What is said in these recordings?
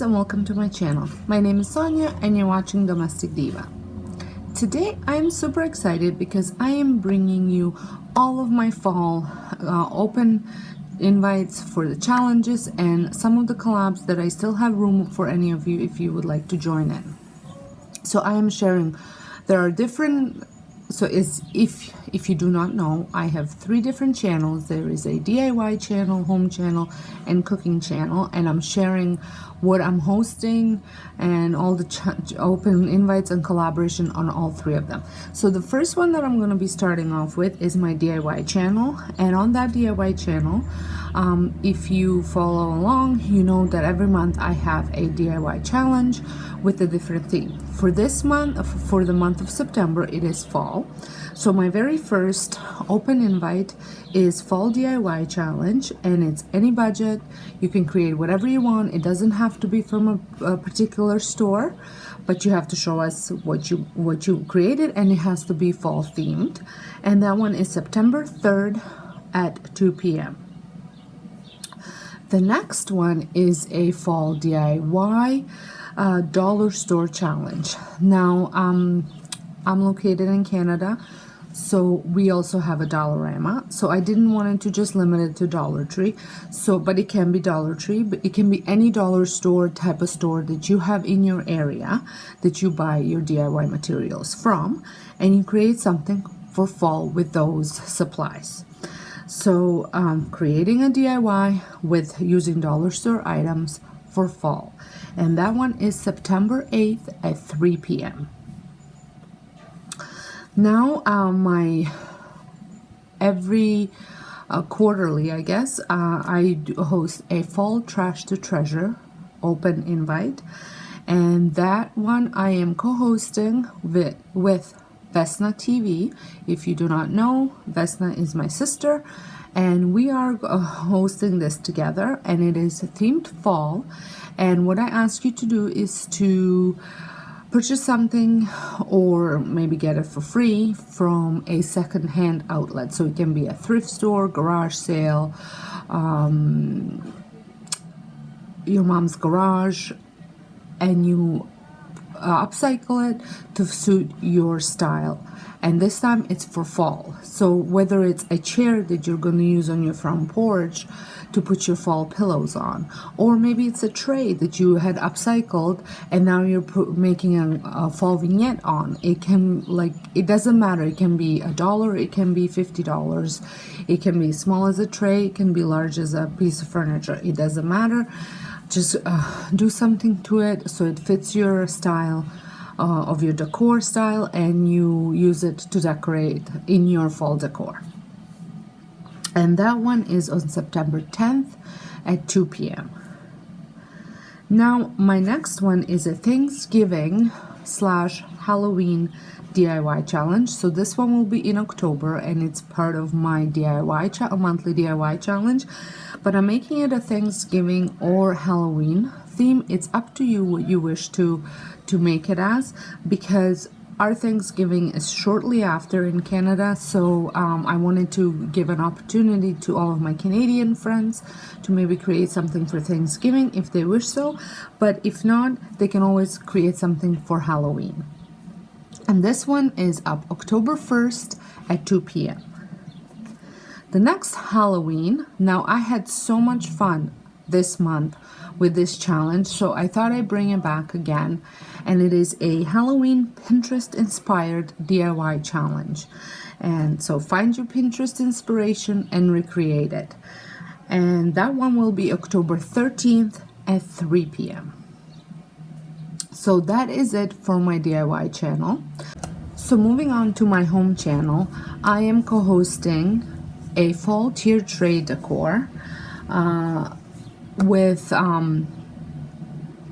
guys, and welcome to my channel. My name is Sonia and you're watching Domestic Diva. Today I am super excited because I am bringing you all of my fall open invites for the challenges and some of the collabs that I still have room for any of you if you would like to join in. So I am sharing, there are different, so if you do not know, I have 3 different channels. There is a DIY channel, home channel, and cooking channel, and I'm sharing what I'm hosting and all the open invites and collaboration on all 3 of them. So the first one that I'm going to be starting off with is my DIY channel, and on that DIY channel, if you follow along, you know that every month I have a DIY challenge with a different theme. For this month, for the month of September, it is fall. So my very first open invite is Fall DIY Challenge, and it's any budget. You can create whatever you want. It doesn't have to be from a particular store, but you have to show us what you created, and it has to be fall themed. And that one is September 3rd at 2 p.m. The next one is a Fall DIY dollar store challenge. Now I'm located in Canada, so we also have a Dollarama. So I didn't want it to just limit it to Dollar Tree. So, but it can be Dollar Tree, but it can be any dollar store type of store that you have in your area that you buy your DIY materials from, and you create something for fall with those supplies. So creating a DIY with using dollar store items for fall, and that one is September 8th at 3 p.m. Now my every quarterly, I guess, I host a Fall Trash to Treasure open invite, and that one I am co-hosting with Vesna TV. If you do not know, Vesna is my sister, and we are hosting this together, and it is themed fall. And what I ask you to do is to purchase something or maybe get it for free from a second-hand outlet. So it can be a thrift store, garage sale, your mom's garage, and you upcycle it to suit your style. And this time it's for fall. So whether it's a chair that you're going to use on your front porch to put your fall pillows on, or maybe it's a tray that you had upcycled and now you're making a fall vignette on. It can, like, it doesn't matter. It can be $1, it can be $50, it can be small as a tray, it can be large as a piece of furniture. It doesn't matter. Just do something to it so it fits your style, of your decor style, and you use it to decorate in your fall decor. And that one is on September 10th at 2 p.m. Now my next one is a Thanksgiving / Halloween DIY challenge. So this one will be in October, and it's part of my DIY monthly DIY challenge, but I'm making it a Thanksgiving or Halloween theme. It's up to you what you wish to make it as, because our Thanksgiving is shortly after in Canada. So I wanted to give an opportunity to all of my Canadian friends to maybe create something for Thanksgiving if they wish so, but if not, they can always create something for Halloween. And this one is up October 1st at 2 p.m. The next Halloween, now I had so much fun this month with this challenge, so I thought I'd bring it back again, and it is a Halloween Pinterest inspired DIY challenge. And so find your Pinterest inspiration and recreate it, and that one will be October 13th at 3 p.m. So that is it for my DIY channel. So moving on to my home channel, I am co-hosting a fall tier tray decor with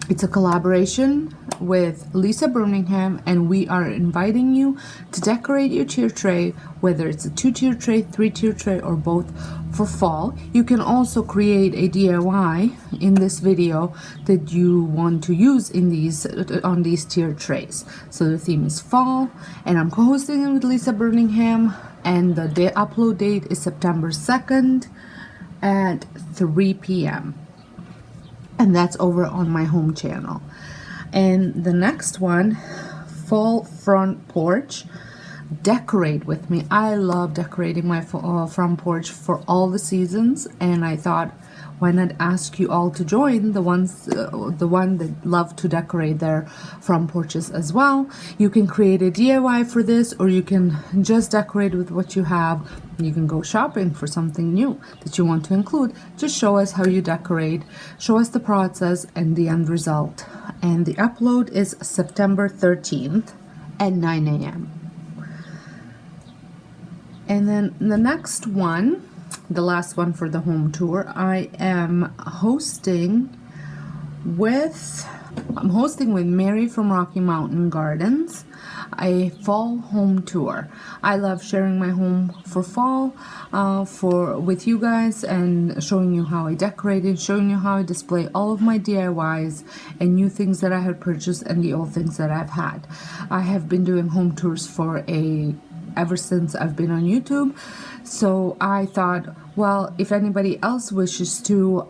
it's a collaboration with Lisa Burningham, and we are inviting you to decorate your tier tray, whether it's a 2-tier tray, 3-tier tray, or both, for fall. You can also create a DIY in this video that you want to use in these on these tier trays. So the theme is fall, and I'm co-hosting it with Lisa Burningham, and the upload date is September 2nd at 3 p.m. and that's over on my home channel. And the next one, fall front porch, decorate with me. I love decorating my front porch for all the seasons, and I thought, why not ask you all to join, the one that love to decorate their front porches as well. You can create a DIY for this, or you can just decorate with what you have. You can go shopping for something new that you want to include. Just show us how you decorate, show us the process and the end result. And the upload is September 13th at 9 a.m. And then the next one, the last one for the home tour, I'm hosting with Mary from Rocky Mountain Gardens, a fall home tour. I love sharing my home for fall with you guys, and showing you how I decorated, showing you how I display all of my DIYs and new things that I had purchased and the old things that I've had. I have been doing home tours ever since I've been on YouTube. So I thought, well, if anybody else wishes to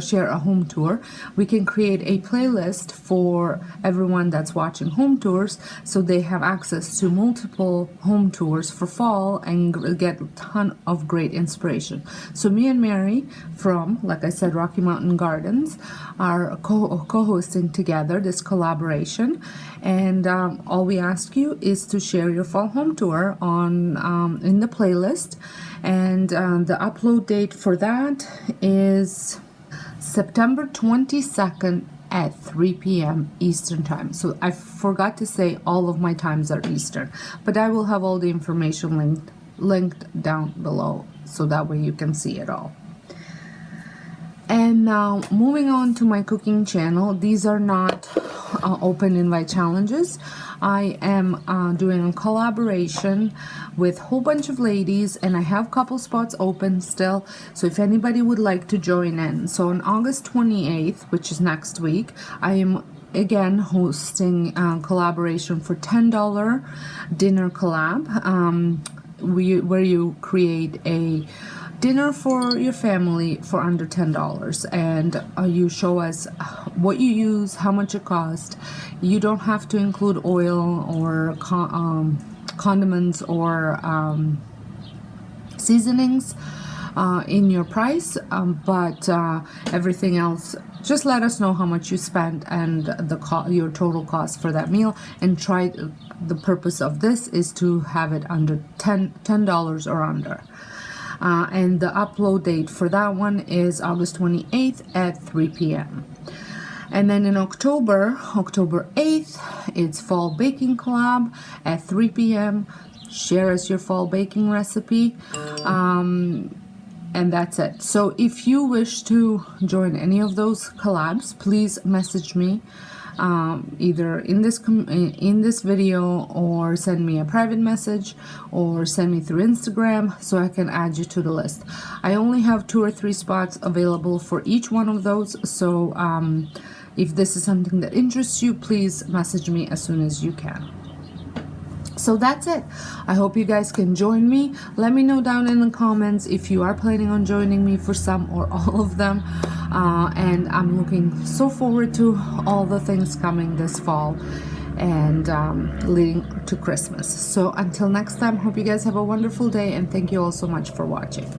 share a home tour, we can create a playlist for everyone that's watching home tours, so they have access to multiple home tours for fall and get a ton of great inspiration. So me and Mary from, like I said, Rocky Mountain Gardens are co-hosting together this collaboration, and all we ask you is to share your fall home tour on in the playlist, and the upload date for that is September 22nd at 3 p.m. Eastern time. So I forgot to say all of my times are Eastern, but I will have all the information linked down below, so that way you can see it all. And now moving on to my cooking channel, these are not open invite challenges. I am doing a collaboration with a whole bunch of ladies, and I have a couple spots open still, so if anybody would like to join in. So on August 28th, which is next week, I am again hosting a collaboration for $10 dinner collab, where you create a dinner for your family for under $10, and you show us what you use, how much it costs. You don't have to include oil or condiments or seasonings in your price, but everything else, just let us know how much you spent and your total cost for that meal, and try. The purpose of this is to have it under $10 or under. And the upload date for that one is August 28th at 3 p.m. And then in October 8th, it's Fall Baking Collab at 3 p.m. Share us your fall baking recipe. And that's it. So if you wish to join any of those collabs, please message me either in this video, or send me a private message, or send me through Instagram so I can add you to the list. I only have 2 or 3 spots available for each one of those, so if this is something that interests you, please message me as soon as you can. So that's it. I hope you guys can join me. Let me know down in the comments if you are planning on joining me for some or all of them. And I'm looking so forward to all the things coming this fall and leading to Christmas. So until next time, hope you guys have a wonderful day, and thank you all so much for watching.